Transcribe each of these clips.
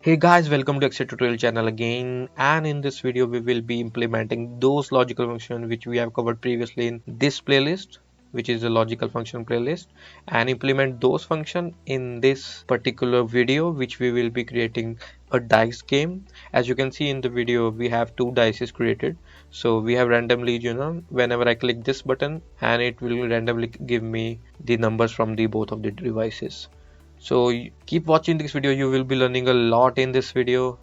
Hey guys, welcome to Excel tutorial channel again, and in this video we will be implementing those logical functions which we have covered previously in this playlist, which is the logical function playlist, and implement those functions in this particular video which we will be creating a dice game. As you can see in the video, we have two dices created. So we have randomly, whenever I click this button, and it will randomly give me the numbers from the both of the devices. So keep watching this video, you will be learning a lot in this video.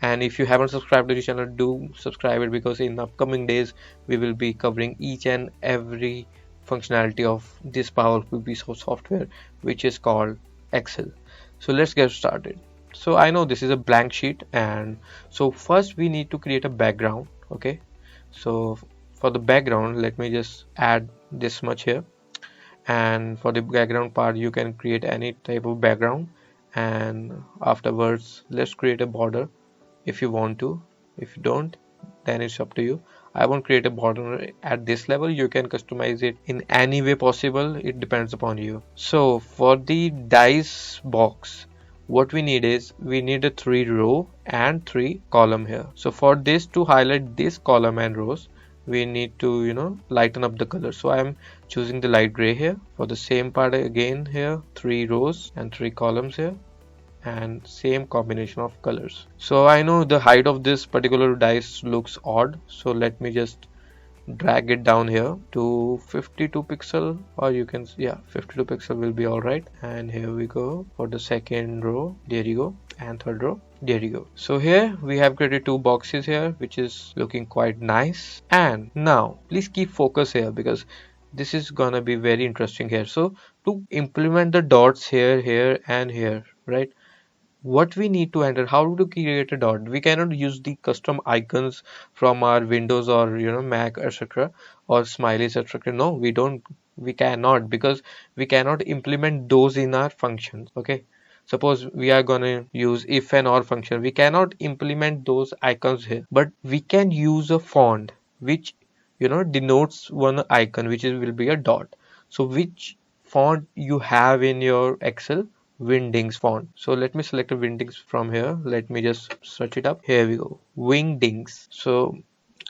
And if you haven't subscribed to the channel, do subscribe it, because in upcoming days we will be covering each and every functionality of this powerful piece of software which is called Excel. So let's get started. So I know this is a blank sheet, and so first we need to create a background. Okay, so for the background, let me just add this much here, and for the background part you can create any type of background, and afterwards let's create a border if you want to. If you don't, then it's up to you. I won't create a border at this level. You can customize it in any way possible, it depends upon you. So for the dice box, what we need is we need a 3 row and 3 column here. So for this, to highlight this column and rows, we need to lighten up the color. So I'm choosing the light gray here. For the same part again, here 3 rows and 3 columns here, and same combination of colors. So I know the height of this particular dice looks odd, so let me just drag it down here to 52 pixel, or you can, yeah, 52 pixel will be all right. And here we go for the second row, there you go, and third row, there you go. So here we have created two boxes here, which is looking quite nice. And now please keep focus here, because this is gonna be very interesting here. So to implement the dots here, here and here, right, what we need to enter, how to create a dot. We cannot use the custom icons from our Windows or Mac, etc., or smileys, etc. No, we cannot, because we cannot implement those in our functions. Okay, suppose we are gonna use if and or function, we cannot implement those icons here, but we can use a font which denotes one icon, which is will be a dot. So which font you have in your Excel? Wingdings font. So let me select a Wingdings from here. Let me just search it up. Here we go, Wingdings. So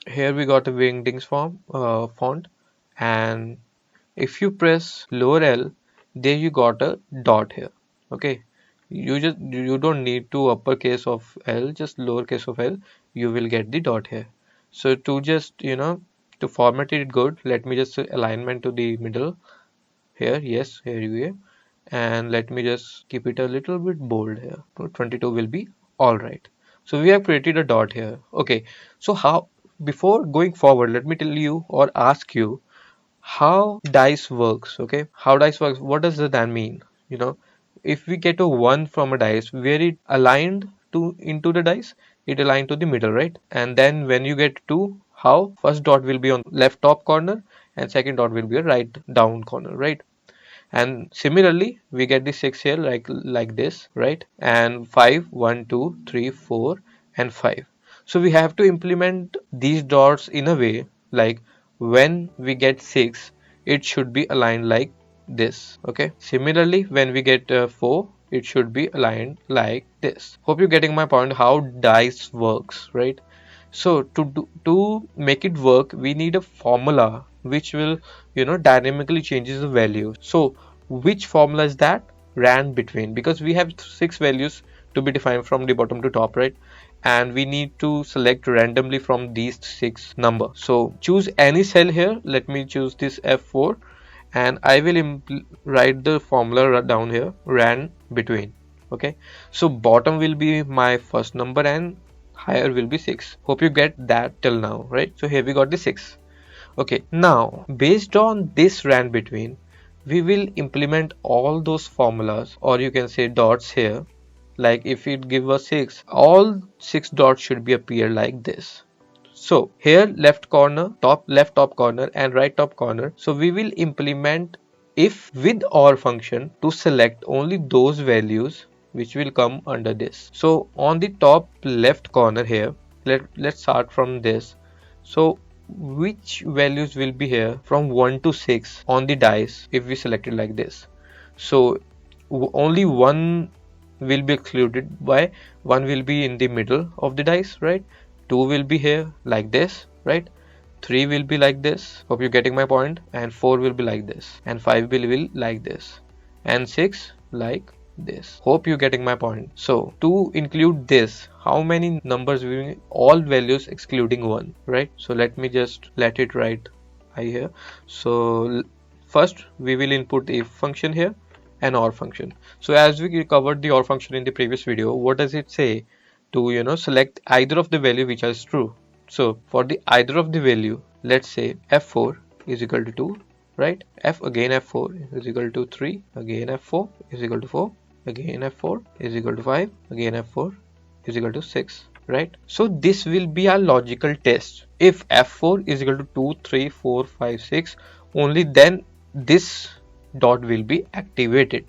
here we got a Wingdings font, and if you press lower L, there you got a dot here. Okay, you don't need to uppercase of L, just lowercase of L, you will get the dot here. So to just to format it good, let me just alignment to the middle here. Yes, here you go. And let me just keep it a little bit bold here. 22 will be all right. So we have created a dot here. Okay, so how, before going forward, let me tell you or ask you how dice works. Okay, how dice works, what does that mean? If we get a 1 from a dice, where it aligned to into the dice, it aligned to the middle, right? And then when you get 2, how, first dot will be on left top corner and second dot will be a right down corner, right? And similarly we get the 6 here, like this, right? And 5, 1, 2, 3, 4 and 5. So we have to implement these dots in a way like when we get 6, it should be aligned like this. Okay, similarly when we get 4, it should be aligned like this. Hope you're getting my point, how dice works, right? So to make it work, we need a formula which will dynamically changes the value. So which formula is that? Rand between, because we have 6 values to be defined from the bottom to top, right? And we need to select randomly from these 6 number. So choose any cell here. Let me choose this F4, and I will write the formula down here, rand between. Okay, so bottom will be my first number and higher will be 6. Hope you get that till now, right? So here we got the 6. Okay, now based on this rand between, we will implement all those formulas, or you can say dots here. Like if it give us 6, all 6 dots should be appear like this. So here left corner, left top corner and right top corner. So we will implement if with or function to select only those values which will come under this. So on the top left corner here, let's start from this. So which values will be here from 1 to 6 on the dice if we select it like this. So only one will be excluded by 1 will be in the middle of the dice, right? 2 will be here like this, right? 3 will be like this, hope you're getting my point, and 4 will be like this, and 5 will be like this, and 6 like this. Hope you're getting my point. So to include this, how many numbers will be? All values excluding 1, right? So let me just let it write I here. So first we will input if function here and OR function. So as we covered the OR function in the previous video, what does it say? To select either of the value which is true. So for the either of the value, let's say f4 is equal to 2, right? f4 is equal to 3, again f4 is equal to 4, again f4 is equal to 5, again f4 is equal to 6, right? So this will be our logical test. If f4 is equal to 2, 3, 4, 5, 6, only then this dot will be activated.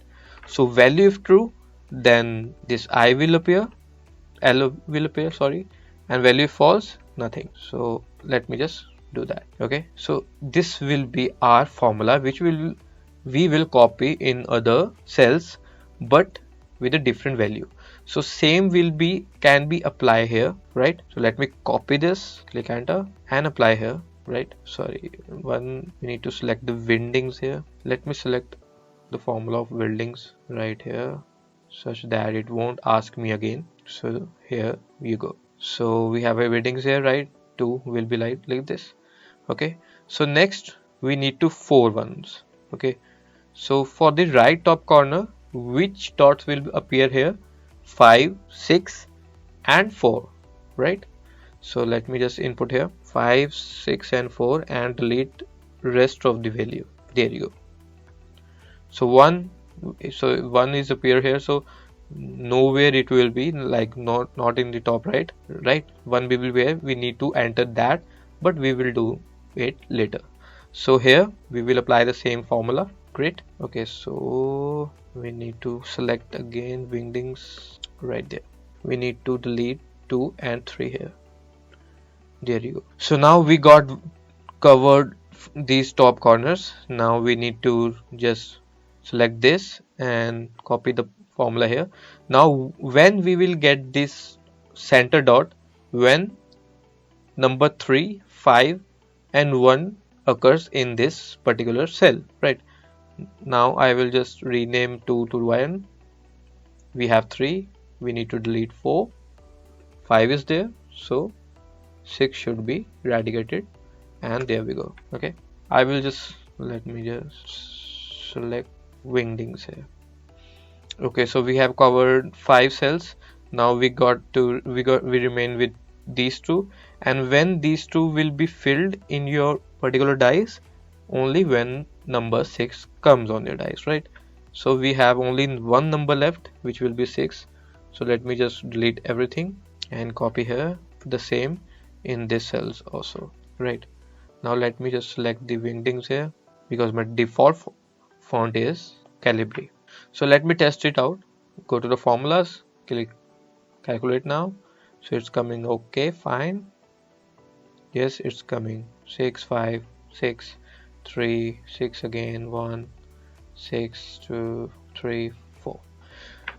So value if true, then this I will appear, L will appear, sorry, and value if false, nothing. So let me just do that. Okay, so this will be our formula which we will copy in other cells but with a different value. So same can be applied here, right? So let me copy this, click enter and apply here, right? Sorry, we need to select the windings here. Let me select the formula of windings right here such that it won't ask me again. So here you go. So we have a windings here, right? 2 will be like this. Okay, so next we need to 4 ones. Okay, so for the right top corner, which dots will appear here? 5, 6 and 4, right? So let me just input here 5, 6 and 4 and delete rest of the value. There you go. So 1 is appear here, so nowhere it will be, like not in the top right. 1 will be where we need to enter that, but we will do it later. So here we will apply the same formula. Great. Okay, so we need to select again windings right there. We need to delete 2 and 3 here. There you go. So now we got covered these top corners. Now we need to just select this and copy the formula here. Now when we will get this center dot, when number 3, 5 and 1 occurs in this particular cell, right? Now I will just rename 2 to 1. We have 3, we need to delete 4, 5 is there, so 6 should be eradicated, and there we go. Okay, I will just let me just select windings here. Okay, so we have covered 5 cells. Now we remain with these 2, and when these 2 will be filled in your particular dice, only when number 6 comes on your dice, right? So we have only one number left, which will be 6. So let me just delete everything and copy here the same in this cells also, right? Now let me just select the windings here because my default font is Calibri. So let me test it out. Go to the formulas, click calculate now. So it's coming okay, fine. Yes, it's coming 6, 5, 6, 3, 6 again, 1, 6, 2, 3, 4.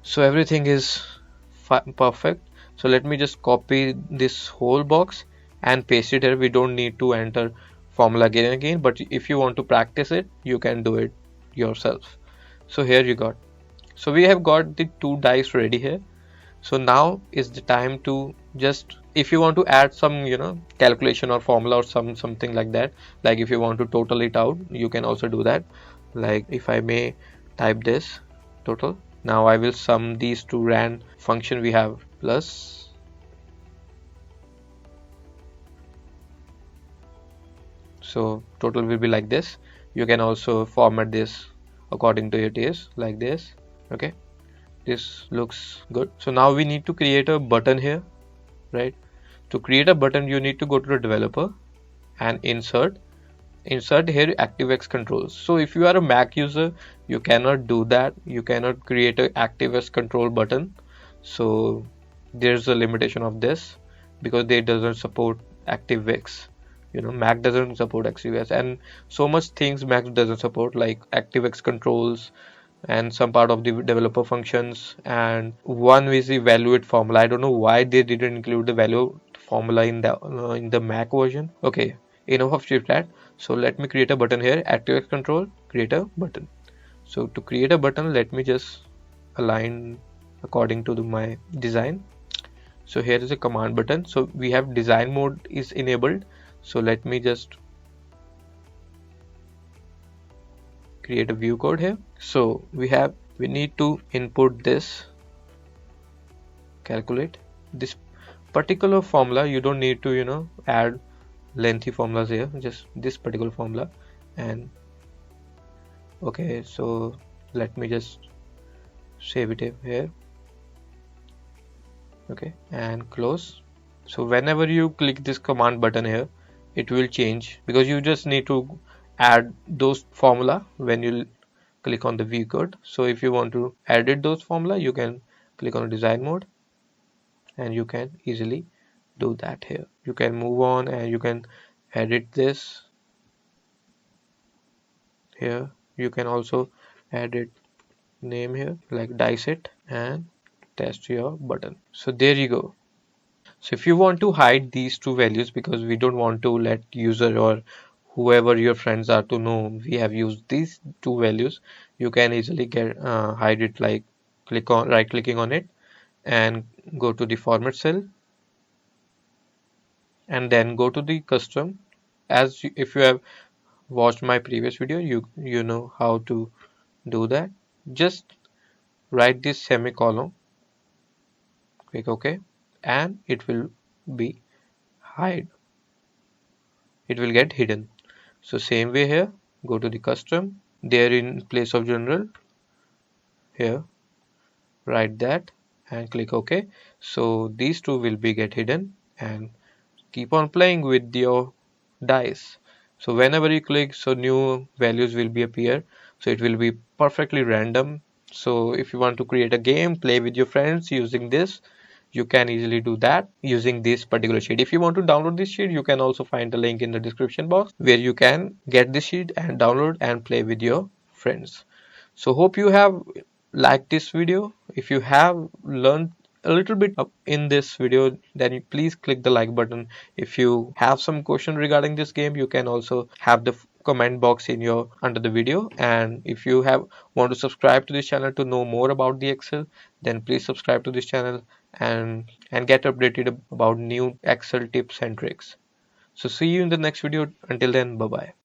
So everything is perfect. So let me just copy this whole box and paste it here. We don't need to enter formula again and again, but if you want to practice it, you can do it yourself. So here you got. So we have got the 2 dice ready here. So now is the time to just, if you want to add some calculation or formula or something like that, like if you want to total it out, you can also do that. Like if I may type this total, now I will sum these 2 rand function we have plus so total will be like this. You can also format this according to your taste like this. Okay, this looks good. So now we need to create a button here, right? To create a button, you need to go to the developer and insert here ActiveX controls. So if you are a Mac user, you cannot do that. You cannot create a ActiveX control button. So there's a limitation of this because they doesn't support ActiveX. Mac doesn't support ActiveX, and so much things Mac doesn't support, like ActiveX controls, and some part of the developer functions, and one is the evaluate formula. I don't know why they didn't include the value formula in the Mac version. Okay, enough of chit-chat. So let me create a button here. ActiveX control, create a button. So to create a button, let me just align according to my design. So here is a command button. So we have design mode is enabled. So let me just create a view code here. So we need to input this, calculate this particular formula. You don't need to add lengthy formulas here, just this particular formula. And okay, so let me just save it here. Okay, and close. So whenever you click this command button here, it will change, because you just need to add those formula when you click on the view code. So if you want to edit those formula, you can click on design mode and you can easily do that here. You can move on and you can edit this here. You can also edit name here like dice it and test your button. So there you go. So if you want to hide these two values, because we don't want to let user or whoever your friends are to know we have used these two values, you can easily get hide it, like right clicking on it and go to the format cell and then go to the custom. If you have watched my previous video, you know how to do that. Just write this semicolon, click OK, and it will be hide. It will get hidden. So same way here, go to the custom, there in place of general, here write that and click OK. So these two will be get hidden, and keep on playing with your dice. So whenever you click, so new values will be appear. So it will be perfectly random. So if you want to create a game, play with your friends using this, you can easily do that using this particular sheet. If you want to download this sheet, you can also find the link in the description box where you can get this sheet and download and play with your friends. So hope you have liked this video. If you have learned a little bit in this video, then you please click the like button. If you have some question regarding this game, you can also have the comment box in your under the video. And if you have want to subscribe to this channel to know more about the Excel, then please subscribe to this channel and get updated about new Excel tips and tricks. So see you in the next video. Until then, bye bye.